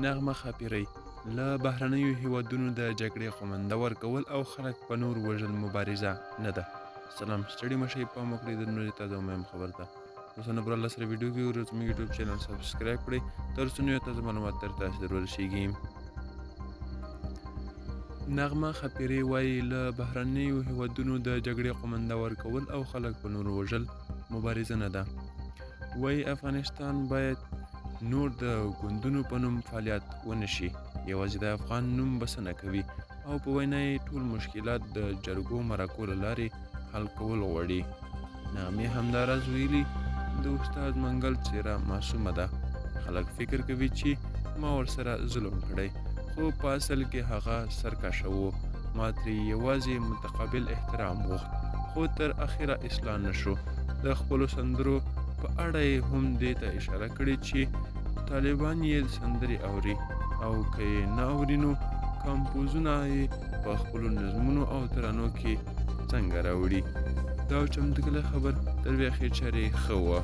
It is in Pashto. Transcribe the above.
نغمه خاپیرۍ له بهرنیو هیوادونو د جګړې قومنده ورکول او خلک په نور وژل مبارزه نه ده. سلام، ستړي مشئ، پام وکړئ د نورې تازه او مهم خبر ته. اوسنه پر الله سره ویډیو کې ورو زموږ یوټیوب چینل سبسکرایب کړئ تر څو نوې تازه معلومات تر تاسو در ورسیږي. نغمه خاپیرۍ وایي له بهرنیو هیوادونو د جګړې قومنده ورکول او خلک په نور وژل مبارزه نه ده. وایي افغانستان باید نور د ګوندونو په نوم فعالیت ونه شي، یوازې د افغان نوم بسنه کوي او په وینا یې ټول مشکلات د جرګو مرکو له لارې حل کول غواړي. نغمې همداراز ویلي د استاد منګل څیره معصومه ده. خلک فکر کوي چې ما ورسره ظلم کړی، خو په اصل کې هغه سرکشه و. ما ترې یوازې متقابل احترام غوښت، خو تر اخره اصلاح نشو. د خپلو سندرو په اړه یې هم دې ته اشاره کړې چې طالبان یې سندرې اوري او که یې نه اوري نو کمپوزونه یې په خپلو نظمونو او ترانو کې څنګه راوړي. دا چمتو خبر تر بیا خیر چارې ښه وه.